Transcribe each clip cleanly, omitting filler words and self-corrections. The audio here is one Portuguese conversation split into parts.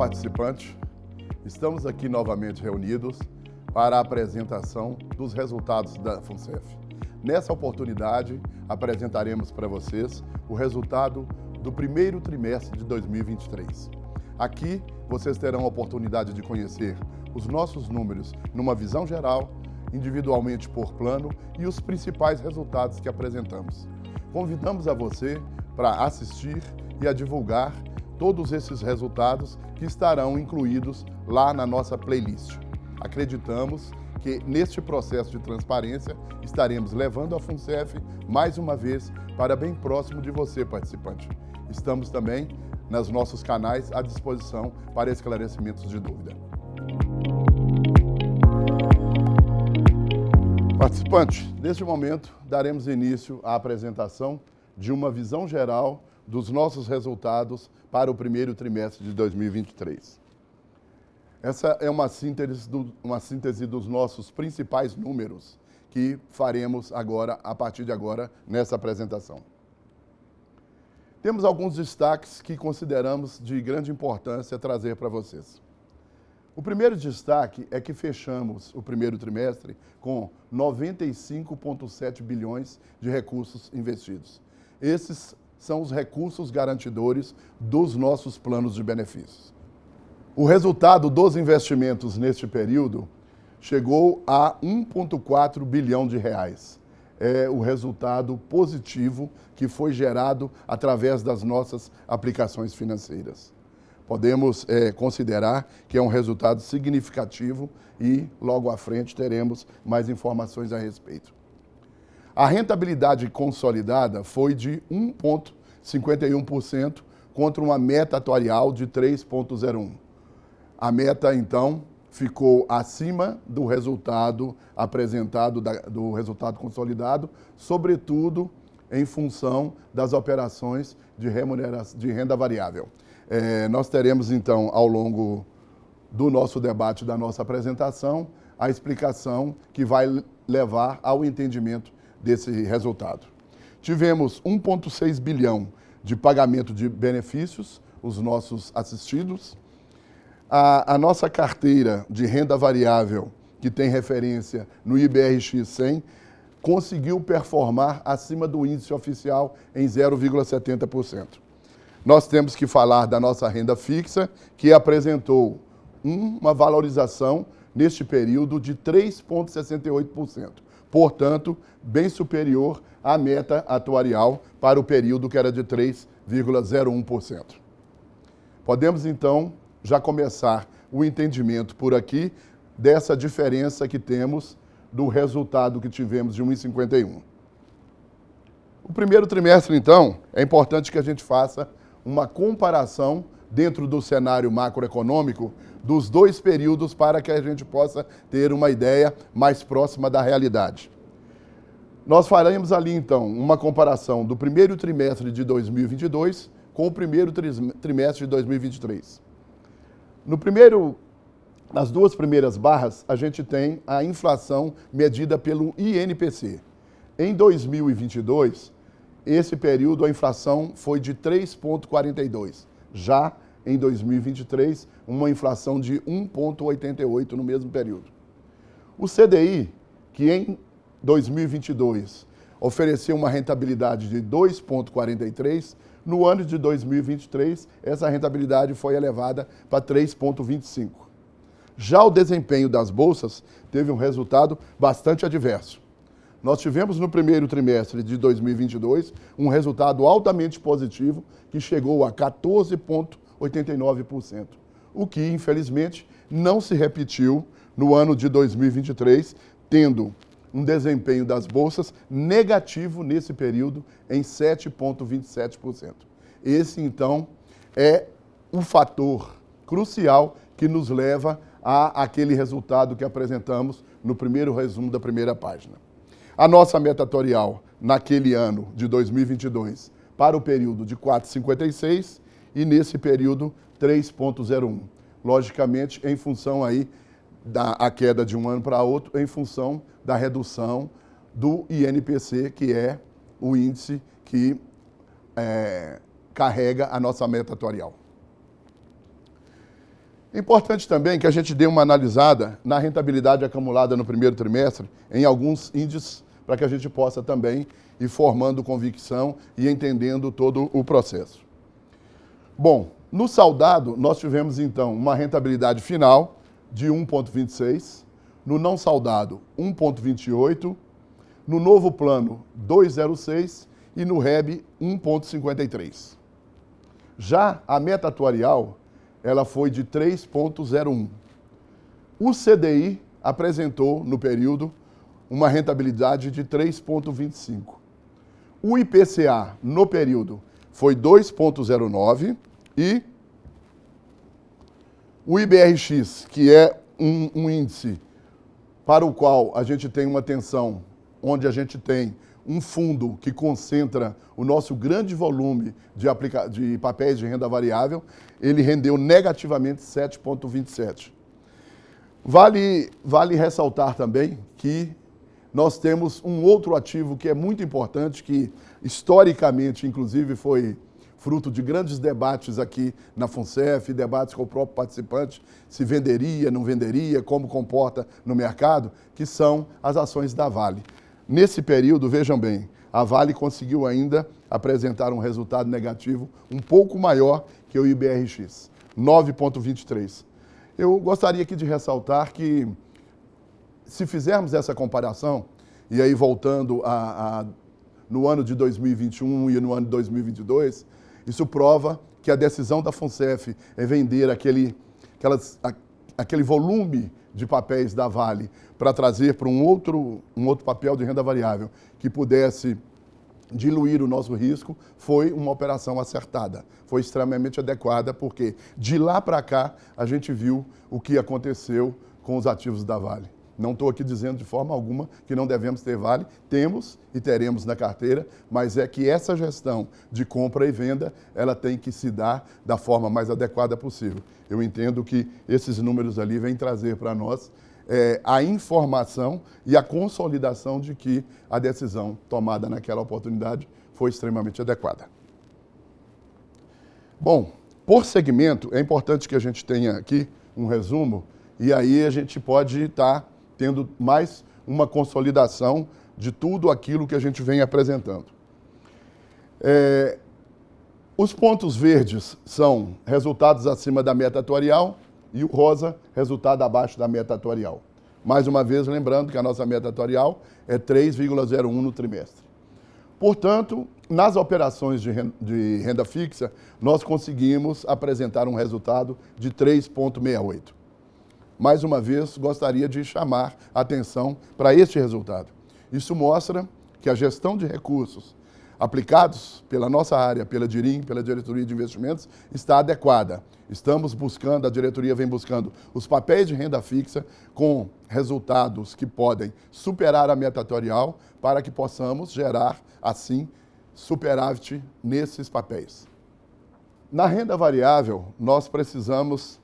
participante, estamos aqui novamente reunidos para a apresentação dos resultados da FUNCEF. Nessa oportunidade, apresentaremos para vocês o resultado do primeiro trimestre de 2023. Aqui, vocês terão a oportunidade de conhecer os nossos números numa visão geral, individualmente por plano e os principais resultados que apresentamos. Convidamos a você para assistir e a divulgar todos esses resultados que estarão incluídos lá na nossa playlist. Acreditamos que neste processo de transparência estaremos levando a FUNCEF mais uma vez para bem próximo de você, participante. Estamos também nos nossos canais à disposição para esclarecimentos de dúvida. Participante, neste momento daremos início à apresentação de uma visão geral dos nossos resultados para o primeiro trimestre de 2023. Essa é uma síntese dos nossos principais números que faremos agora, a partir de agora, nessa apresentação. Temos alguns destaques que consideramos de grande importância trazer para vocês. O primeiro destaque é que fechamos o primeiro trimestre com 95,7 bilhões de recursos investidos. Esses são os recursos garantidores dos nossos planos de benefícios. O resultado dos investimentos neste período chegou a 1,4 bilhão de reais. É o resultado positivo que foi gerado através das nossas aplicações financeiras. Podemos considerar que é um resultado significativo e logo à frente teremos mais informações a respeito. A rentabilidade consolidada foi de 1,51% contra uma meta atuarial de 3,01%. A meta, então, ficou acima do resultado apresentado, do resultado consolidado, sobretudo em função das operações de renda variável. Nós teremos, então, ao longo do nosso debate, da nossa apresentação, a explicação que vai levar ao entendimento desse resultado. Tivemos 1,6 bilhão de pagamento de benefícios, os nossos assistidos. A nossa carteira de renda variável, que tem referência no IBRX 100, conseguiu performar acima do índice oficial em 0,70%. Nós temos que falar da nossa renda fixa, que apresentou uma valorização neste período de 3,68%. Portanto, bem superior à meta atuarial para o período que era de 3,01%. Podemos, então, já começar o entendimento por aqui dessa diferença que temos do resultado que tivemos de 1,51. O primeiro trimestre, então, é importante que a gente faça uma comparação dentro do cenário macroeconômico dos dois períodos para que a gente possa ter uma ideia mais próxima da realidade. Nós faremos ali, então, uma comparação do primeiro trimestre de 2022 com o primeiro trimestre de 2023. Nas duas primeiras barras, a gente tem a inflação medida pelo INPC. Em 2022, esse período, a inflação foi de 3,42%. Já em 2023, uma inflação de 1,88% no mesmo período. O CDI, que em 2022 ofereceu uma rentabilidade de 2,43%, no ano de 2023, essa rentabilidade foi elevada para 3,25%. Já o desempenho das bolsas teve um resultado bastante adverso. Nós tivemos no primeiro trimestre de 2022 um resultado altamente positivo que chegou a 14,89%, o que, infelizmente, não se repetiu no ano de 2023, tendo um desempenho das bolsas negativo nesse período em 7,27%. Esse, então, é um fator crucial que nos leva a aquele resultado que apresentamos no primeiro resumo da primeira página. A nossa meta atuarial naquele ano de 2022 para o período de 4,56 e nesse período 3,01. Logicamente, em função aí da queda de um ano para outro, em função da redução do INPC, que é o índice que carrega a nossa meta atuarial. Importante também que a gente dê uma analisada na rentabilidade acumulada no primeiro trimestre em alguns índices para que a gente possa também ir formando convicção e entendendo todo o processo. Bom, no saudado nós tivemos então uma rentabilidade final de 1,26, no não saudado 1,28, no novo plano 2,06 e no REB 1,53. Já a meta atuarial ela foi de 3,01. O CDI apresentou, no período, uma rentabilidade de 3,25. O IPCA, no período, foi 2,09 e o IBRX, que é um índice para o qual a gente tem uma atenção, onde a gente tem um fundo que concentra o nosso grande volume de papéis de renda variável, ele rendeu negativamente 7,27. Vale ressaltar também que nós temos um outro ativo que é muito importante, que historicamente, inclusive, foi fruto de grandes debates aqui na FUNCEF, debates com o próprio participante, se venderia, não venderia, como comporta no mercado, que são as ações da Vale. Nesse período, vejam bem, a Vale conseguiu ainda apresentar um resultado negativo um pouco maior que o IBRX, 9,23. Eu gostaria aqui de ressaltar que, se fizermos essa comparação, e aí voltando no ano de 2021 e no ano de 2022, isso prova que a decisão da FUNCEF é vender aquele volume de papéis da Vale para trazer para um outro papel de renda variável que pudesse diluir o nosso risco, foi uma operação acertada. Foi extremamente adequada, porque de lá para cá a gente viu o que aconteceu com os ativos da Vale. Não estou aqui dizendo de forma alguma que não devemos ter Vale, temos e teremos na carteira, mas é que essa gestão de compra e venda, ela tem que se dar da forma mais adequada possível. Eu entendo que esses números ali vêm trazer para nós a informação e a consolidação de que a decisão tomada naquela oportunidade foi extremamente adequada. Bom, por segmento, é importante que a gente tenha aqui um resumo, e aí a gente pode estar tendo mais uma consolidação de tudo aquilo que a gente vem apresentando. Os pontos verdes são resultados acima da meta atuarial e o rosa, resultado abaixo da meta atuarial. Mais uma vez, lembrando que a nossa meta atuarial é 3,01 no trimestre. Portanto, nas operações de renda fixa, nós conseguimos apresentar um resultado de 3,68. Mais uma vez, gostaria de chamar a atenção para este resultado. Isso mostra que a gestão de recursos aplicados pela nossa área, pela DIRIM, pela Diretoria de Investimentos, está adequada. Estamos buscando, a diretoria vem buscando os papéis de renda fixa com resultados que podem superar a meta atuarial para que possamos gerar, assim, superávit nesses papéis. Na renda variável, nós precisamos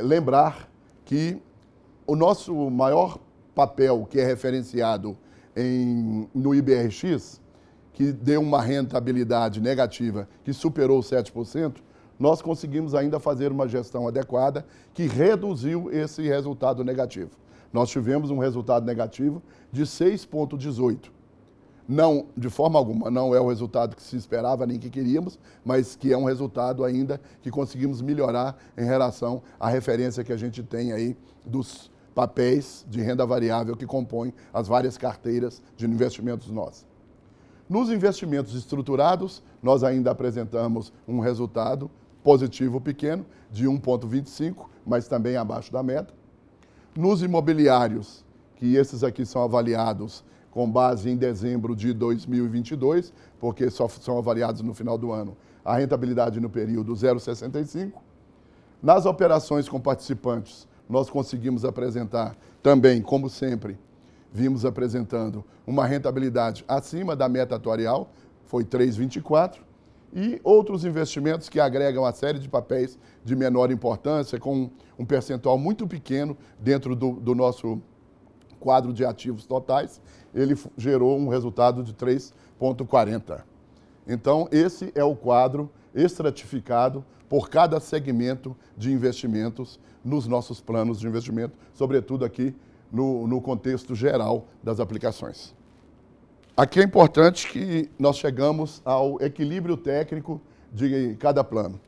lembrar que o nosso maior papel, que é referenciado no IBRX, que deu uma rentabilidade negativa que superou 7%, nós conseguimos ainda fazer uma gestão adequada que reduziu esse resultado negativo. Nós tivemos um resultado negativo de 6,18. Não, de forma alguma, não é o resultado que se esperava nem que queríamos, mas que é um resultado ainda que conseguimos melhorar em relação à referência que a gente tem aí dos papéis de renda variável que compõem as várias carteiras de investimentos nossos. Nos investimentos estruturados, nós ainda apresentamos um resultado positivo pequeno de 1,25, mas também abaixo da meta. Nos imobiliários, que esses aqui são avaliados com base em dezembro de 2022, porque só são avaliados no final do ano, a rentabilidade no período 0,65. Nas operações com participantes, nós conseguimos apresentar também, como sempre, vimos apresentando uma rentabilidade acima da meta atuarial, foi 3,24, e outros investimentos que agregam a série de papéis de menor importância, com um percentual muito pequeno dentro do nosso quadro de ativos totais, ele gerou um resultado de 3,40. Então, esse é o quadro estratificado por cada segmento de investimentos nos nossos planos de investimento, sobretudo aqui no contexto geral das aplicações. Aqui é importante que nós chegamos ao equilíbrio técnico de cada plano.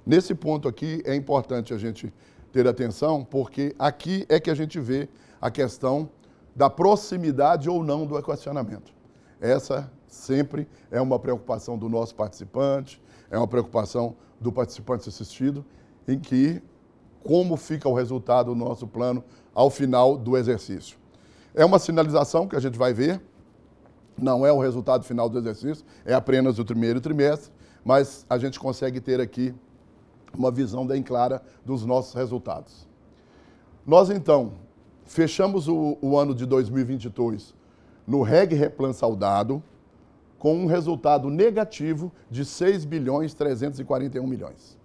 Nesse ponto aqui é importante a gente ter atenção, porque aqui é que a gente vê a questão da proximidade ou não do equacionamento. Essa sempre é uma preocupação do nosso participante, é uma preocupação do participante assistido, em que como fica o resultado do nosso plano ao final do exercício. É uma sinalização que a gente vai ver, não é o resultado final do exercício, é apenas o primeiro trimestre, mas a gente consegue ter aqui uma visão bem clara dos nossos resultados. Nós, então, fechamos o ano de 2022 no REG Replan saldado, com um resultado negativo de 6.341 bilhões.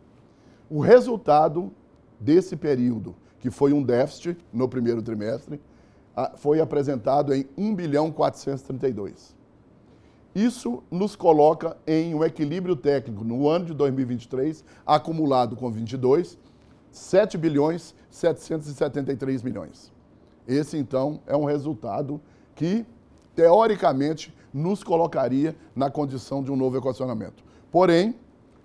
O resultado desse período, que foi um déficit no primeiro trimestre, foi apresentado em 1.432 bilhões. Isso nos coloca em um equilíbrio técnico no ano de 2023, acumulado com 22, 7.773 bilhões. Esse, então, é um resultado que, teoricamente, nos colocaria na condição de um novo equacionamento. Porém,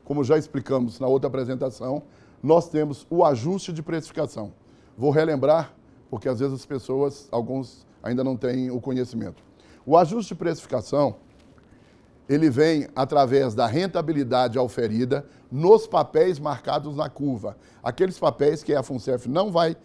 como já explicamos na outra apresentação, nós temos o ajuste de precificação. Vou relembrar, porque às vezes as pessoas, alguns ainda não têm o conhecimento. O ajuste de precificação, ele vem através da rentabilidade auferida nos papéis marcados na curva. Aqueles papéis que a FUNCEF não vai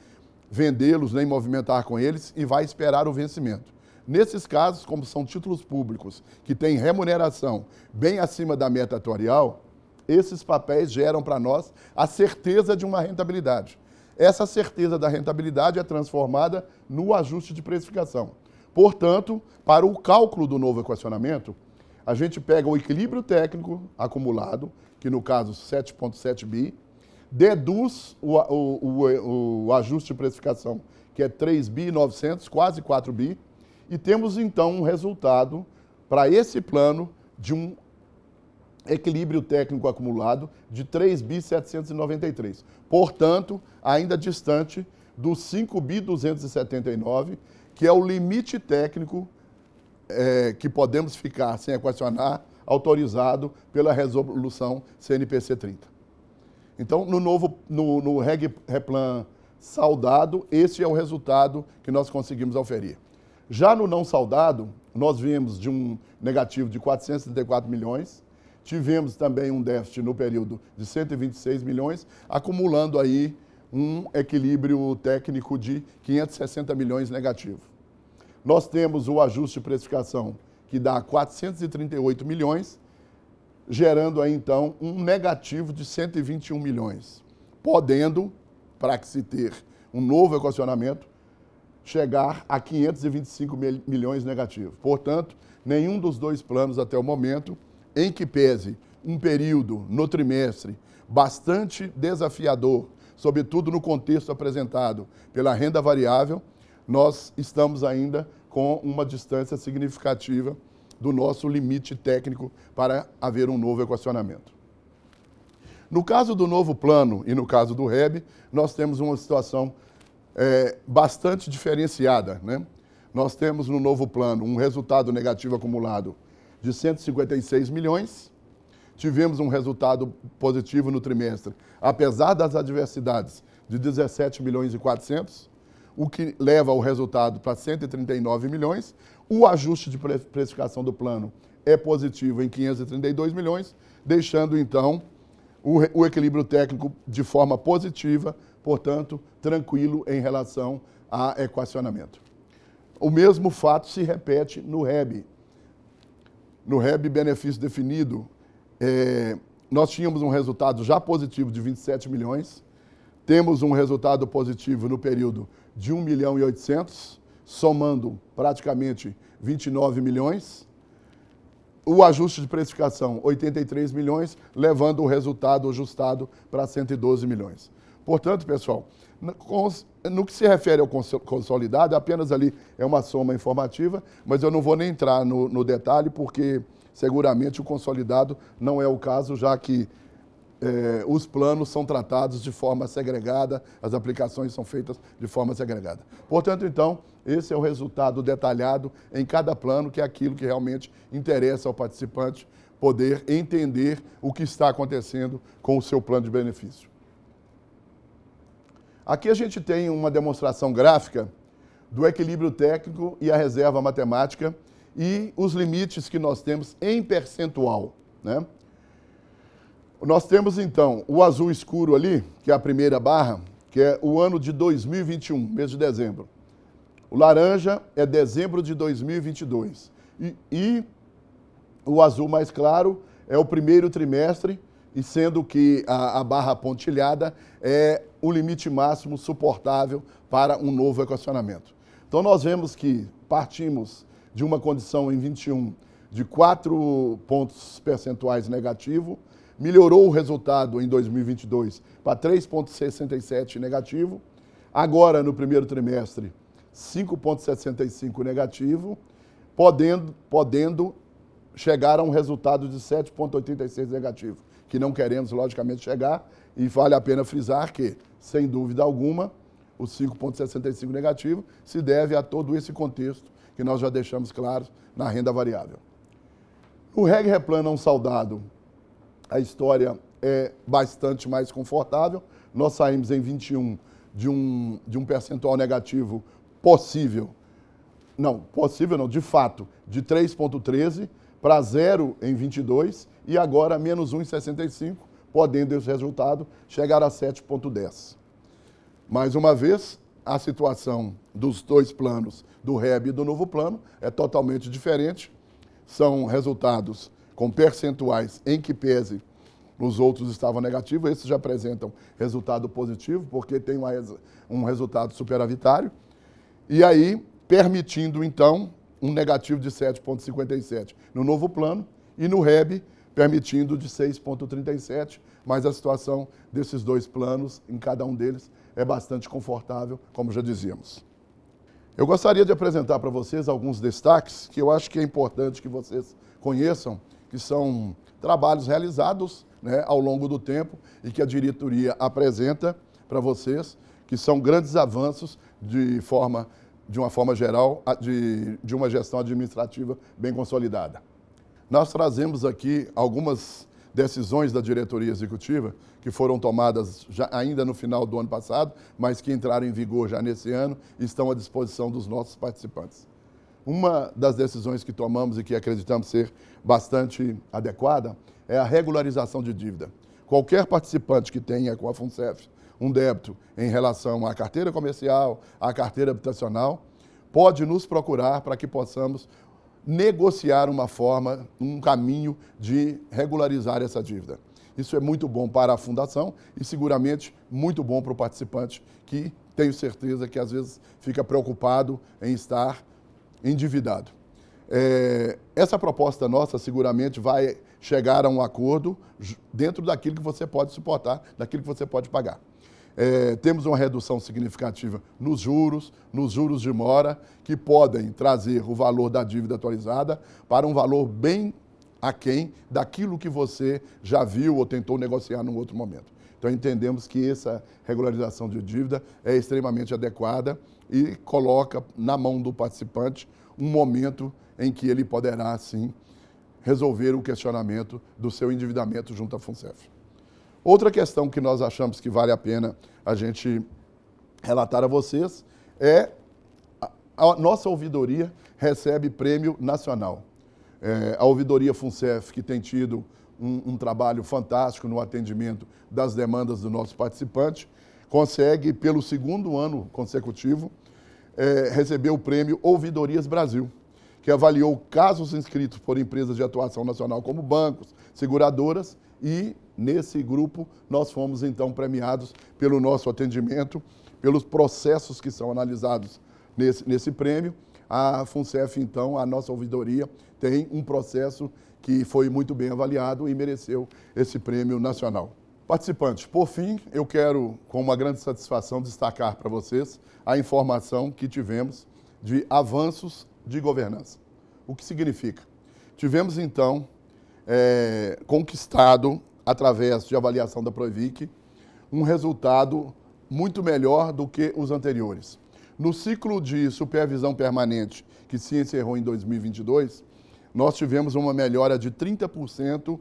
vendê-los nem movimentar com eles e vai esperar o vencimento. Nesses casos, como são títulos públicos que têm remuneração bem acima da meta atuarial, esses papéis geram para nós a certeza de uma rentabilidade. Essa certeza da rentabilidade é transformada no ajuste de precificação. Portanto, para o cálculo do novo equacionamento, a gente pega o equilíbrio técnico acumulado, que no caso 7,7 bi, deduz o ajuste de precificação, que é 3.900, quase 4 bi, e temos então um resultado para esse plano de um equilíbrio técnico acumulado de 3.793. Portanto, ainda distante dos 5.279, que é o limite técnico que podemos ficar sem equacionar, autorizado pela resolução CNPC 30. Então, no REG Replan saldado, esse é o resultado que nós conseguimos auferir. Já no não saldado, nós viemos de um negativo de 434 milhões, tivemos também um déficit no período de 126 milhões, acumulando aí um equilíbrio técnico de 560 milhões negativo. Nós temos o ajuste de precificação, que dá 438 milhões, gerando aí, então, um negativo de 121 milhões, podendo, para que se ter um novo equacionamento, chegar a 525 milhões negativo. Portanto, nenhum dos dois planos até o momento, em que pese um período no trimestre bastante desafiador, sobretudo no contexto apresentado pela renda variável, nós estamos ainda com uma distância significativa do nosso limite técnico para haver um novo equacionamento. No caso do novo plano e no caso do REB, nós temos uma situação bastante diferenciada, né? Nós temos no novo plano um resultado negativo acumulado de 156 milhões, tivemos um resultado positivo no trimestre, apesar das adversidades, de 17 milhões e 400, o que leva o resultado para 139 milhões. O ajuste de precificação do plano é positivo em 532 milhões, deixando, então, o equilíbrio técnico de forma positiva, portanto, tranquilo em relação a equacionamento. O mesmo fato se repete no REB. No REB benefício definido, nós tínhamos um resultado já positivo de 27 milhões, temos um resultado positivo no período de 1 milhão e 800, somando praticamente 29 milhões. O ajuste de precificação, 83 milhões, levando o resultado ajustado para 112 milhões. Portanto, pessoal, no que se refere ao consolidado, apenas ali é uma soma informativa, mas eu não vou nem entrar no detalhe, porque seguramente o consolidado não é o caso, já que os planos são tratados de forma segregada, as aplicações são feitas de forma segregada. Portanto, então, esse é o resultado detalhado em cada plano, que é aquilo que realmente interessa ao participante poder entender o que está acontecendo com o seu plano de benefício. Aqui a gente tem uma demonstração gráfica do equilíbrio técnico e a reserva matemática e os limites que nós temos em percentual, né? Nós temos, então, o azul escuro ali, que é a primeira barra, que é o ano de 2021, mês de dezembro. O laranja é dezembro de 2022. E o azul mais claro é o primeiro trimestre, e sendo que a barra pontilhada é o limite máximo suportável para um novo equacionamento. Então, nós vemos que partimos de uma condição em 21 de 4 pontos percentuais negativo, melhorou o resultado em 2022 para 3,67 negativo. Agora, no primeiro trimestre, 5,65 negativo, podendo chegar a um resultado de 7,86 negativo, que não queremos, logicamente, chegar. E vale a pena frisar que, sem dúvida alguma, o 5,65 negativo se deve a todo esse contexto que nós já deixamos claro na renda variável. No Reg Replan não saldado, a história é bastante mais confortável. Nós saímos em 21 de um percentual negativo de fato, de 3,13 para 0 em 22 e agora menos 1,65, podendo esse resultado chegar a 7,10. Mais uma vez, a situação dos dois planos, do REB e do novo plano, é totalmente diferente. São resultados com percentuais em que pese os outros estavam negativos, esses já apresentam resultado positivo, porque tem um resultado superavitário, e aí permitindo, então, um negativo de 7,57 no novo plano, e no REB permitindo de 6,37, mas a situação desses dois planos, em cada um deles, é bastante confortável, como já dizíamos. Eu gostaria de apresentar para vocês alguns destaques que eu acho que é importante que vocês conheçam, que são trabalhos realizados, né, ao longo do tempo e que a diretoria apresenta para vocês, que são grandes avanços de uma forma geral, de uma gestão administrativa bem consolidada. Nós trazemos aqui algumas decisões da diretoria executiva que foram tomadas já ainda no final do ano passado, mas que entraram em vigor já nesse ano e estão à disposição dos nossos participantes. Uma das decisões que tomamos e que acreditamos ser bastante adequada é a regularização de dívida. Qualquer participante que tenha com a FUNCEF um débito em relação à carteira comercial, à carteira habitacional, pode nos procurar para que possamos negociar uma forma, um caminho de regularizar essa dívida. Isso é muito bom para a fundação e seguramente muito bom para o participante, que tenho certeza que às vezes fica preocupado em estar endividado. Essa proposta nossa seguramente vai chegar a um acordo dentro daquilo que você pode suportar, daquilo que você pode pagar. Temos uma redução significativa nos juros de mora, que podem trazer o valor da dívida atualizada para um valor bem aquém daquilo que você já viu ou tentou negociar num outro momento. Então entendemos que essa regularização de dívida é extremamente adequada e coloca na mão do participante um momento em que ele poderá, sim, resolver o questionamento do seu endividamento junto à FUNCEF. Outra questão que nós achamos que vale a pena a gente relatar a vocês é a nossa ouvidoria recebe prêmio nacional. A ouvidoria FUNCEF, que tem tido um trabalho fantástico no atendimento das demandas do nosso participante, consegue, pelo segundo ano consecutivo, receber o prêmio Ouvidorias Brasil, que avaliou casos inscritos por empresas de atuação nacional como bancos, seguradoras, e nesse grupo nós fomos então premiados pelo nosso atendimento, pelos processos que são analisados nesse prêmio. A FUNCEF, então, a nossa ouvidoria, tem um processo que foi muito bem avaliado e mereceu esse prêmio nacional. Participantes, por fim, eu quero, com uma grande satisfação, destacar para vocês a informação que tivemos de avanços de governança. O que significa? Tivemos, então, conquistado através de avaliação da Previc, um resultado muito melhor do que os anteriores. No ciclo de supervisão permanente, que se encerrou em 2022, nós tivemos uma melhora de 30%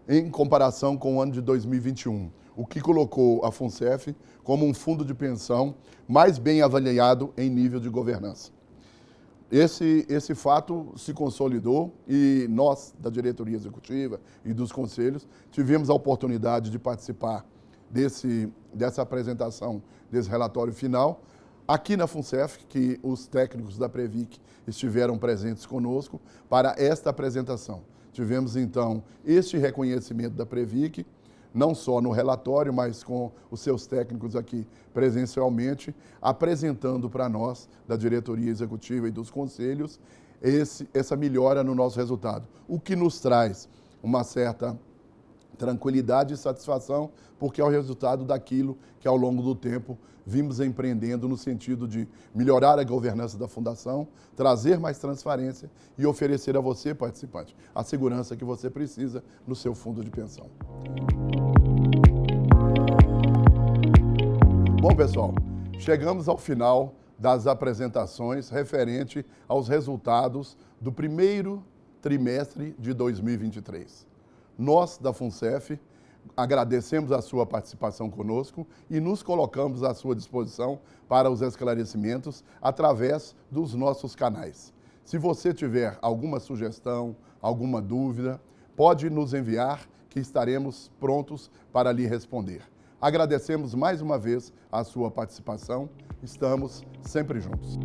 em comparação com o ano de 2021, o que colocou a FUNCEF como um fundo de pensão mais bem avaliado em nível de governança. Esse fato se consolidou e nós, da diretoria executiva e dos conselhos, tivemos a oportunidade de participar dessa apresentação, desse relatório final, aqui na FUNCEF, que os técnicos da Previc estiveram presentes conosco para esta apresentação. Tivemos, então, este reconhecimento da Previc, não só no relatório, mas com os seus técnicos aqui presencialmente, apresentando para nós, da diretoria executiva e dos conselhos, essa melhora no nosso resultado, o que nos traz uma certa tranquilidade e satisfação, porque é o resultado daquilo que ao longo do tempo vimos empreendendo no sentido de melhorar a governança da Fundação, trazer mais transparência e oferecer a você, participante, a segurança que você precisa no seu fundo de pensão. Bom, pessoal, chegamos ao final das apresentações referente aos resultados do primeiro trimestre de 2023. Nós, da FUNCEF, agradecemos a sua participação conosco e nos colocamos à sua disposição para os esclarecimentos através dos nossos canais. Se você tiver alguma sugestão, alguma dúvida, pode nos enviar que estaremos prontos para lhe responder. Agradecemos mais uma vez a sua participação. Estamos sempre juntos.